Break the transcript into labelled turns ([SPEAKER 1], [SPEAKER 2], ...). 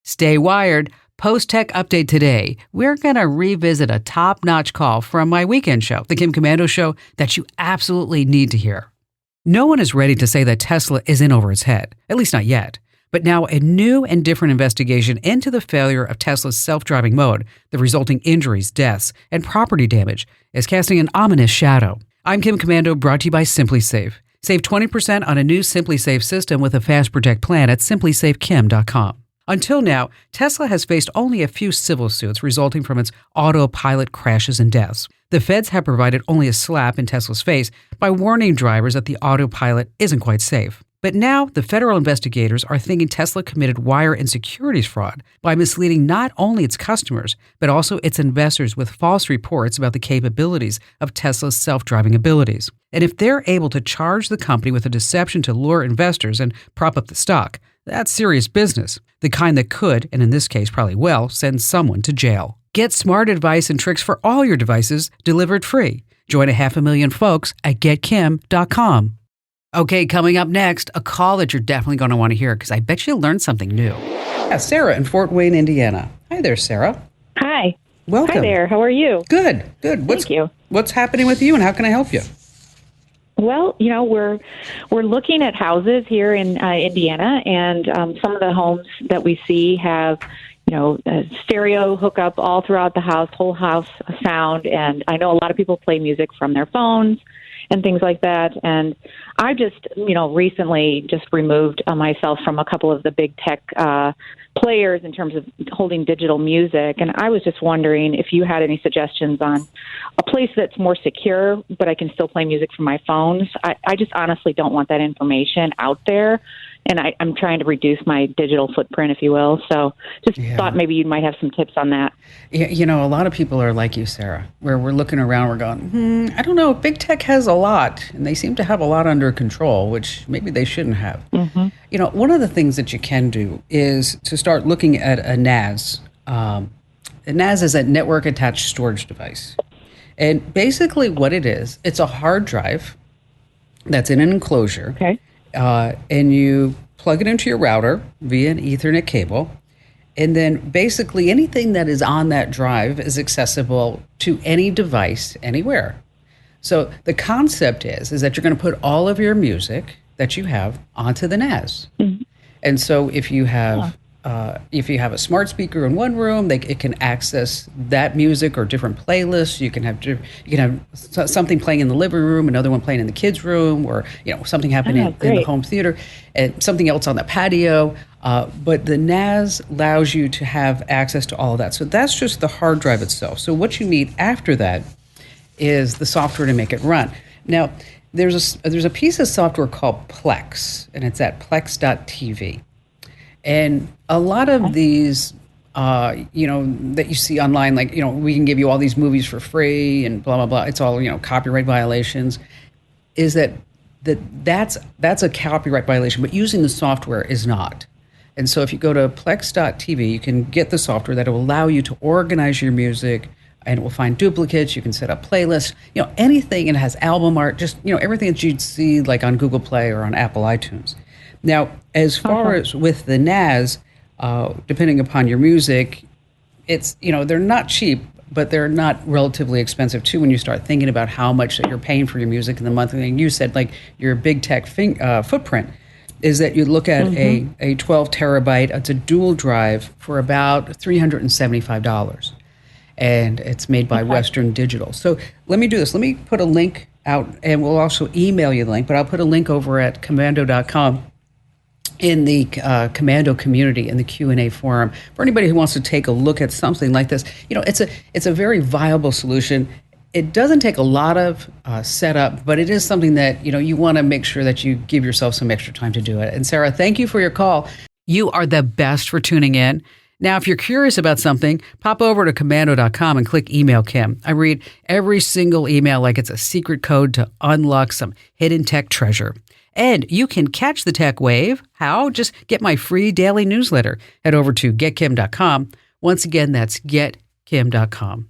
[SPEAKER 1] Stay wired. Post-tech update today. We're going to revisit a top-notch call from my weekend show, The Kim Komando Show, that you absolutely need to hear. No one is ready to say that Tesla is in over its head, at least not yet. But now a new and different investigation into the failure of Tesla's self-driving mode, the resulting injuries, deaths, and property damage, is casting an ominous shadow. I'm Kim Komando, brought to you by SimpliSafe. Save 20% on a new SimpliSafe system with a Fast Protect plan at simplysafekim.com. Until now, Tesla has faced only a few civil suits resulting from its autopilot crashes and deaths. The feds have provided only a slap in Tesla's face by warning drivers that the autopilot isn't quite safe. But now, the federal investigators are thinking Tesla committed wire and securities fraud by misleading not only its customers, but also its investors with false reports about the capabilities of Tesla's self-driving abilities. And if they're able to charge the company with a deception to lure investors and prop up the stock, that's serious business. The kind that could, and in this case probably will, send someone to jail. Get smart advice and tricks for all your devices delivered free. Join 500,000 folks at getkim.com. Okay, coming up next, a call that you're definitely going to want to hear because I bet you'll learn something new. Yeah, Sarah in Fort Wayne, Indiana. Hi there, Sarah.
[SPEAKER 2] Hi.
[SPEAKER 1] Welcome.
[SPEAKER 2] Hi there. How are you?
[SPEAKER 1] Good.
[SPEAKER 2] Thank you.
[SPEAKER 1] What's happening with you and how can I help you?
[SPEAKER 2] Well, we're looking at houses here in Indiana, and some of the homes that we see have, a stereo hookup all throughout the house, whole house sound. And I know a lot of people play music from their phones and things like that. And I just, recently just removed myself from a couple of the big tech players in terms of holding digital music. And I was just wondering if you had any suggestions on a place that's more secure, but I can still play music from my phones. I just honestly don't want that information out there. And I'm trying to reduce my digital footprint, if you will. So just thought maybe you might have some tips on that.
[SPEAKER 1] Yeah, a lot of people are like you, Sarah, where we're looking around, we're going, I don't know, big tech has a lot, and they seem to have a lot under control, which maybe they shouldn't have. Mm-hmm. One of the things that you can do is to start looking at a NAS. A NAS is a network attached storage device. And basically what it is, it's a hard drive that's in an enclosure.
[SPEAKER 2] Okay.
[SPEAKER 1] And you plug it into your router via an Ethernet cable. And then basically anything that is on that drive is accessible to any device anywhere. So the concept is that you're going to put all of your music that you have onto the NAS. Mm-hmm. And so if you have a smart speaker in one room, it can access that music or different playlists. You can have something playing in the living room, another one playing in the kids' room, or something happening in the home theater, and something else on the patio. But the NAS allows you to have access to all of that. So that's just the hard drive itself. So what you need after that is the software to make it run. Now, there's a piece of software called Plex, and it's at plex.tv. And a lot of these, that you see online, like, we can give you all these movies for free and blah, blah, blah. It's all, copyright violations. Is that's a copyright violation, but using the software is not. And so if you go to plex.tv, you can get the software that will allow you to organize your music, and it will find duplicates. You can set up playlists, anything. It has album art, just, everything that you'd see like on Google Play or on Apple iTunes. Now, as far as with the NAS, depending upon your music, it's, they're not cheap, but they're not relatively expensive too when you start thinking about how much that you're paying for your music in the monthly. And you said, like, your big tech footprint is that you look at a 12 terabyte, it's a dual drive for about $375. And it's made by Western Digital. So let me do this. Let me put a link out, and we'll also email you the link, but I'll put a link over at komando.com in the Komando community in the Q&A forum for anybody who wants to take a look at something like this. It's a very viable solution. It doesn't take a lot of setup, but it is something that you want to make sure that you give yourself some extra time to do it. And Sarah, thank you for your call. You are the best for tuning in. Now, if you're curious about something, pop over to komando.com and click Email Kim. I read every single email like it's a secret code to unlock some hidden tech treasure. And you can catch the tech wave. How? Just get my free daily newsletter. Head over to getkim.com. Once again, that's getkim.com.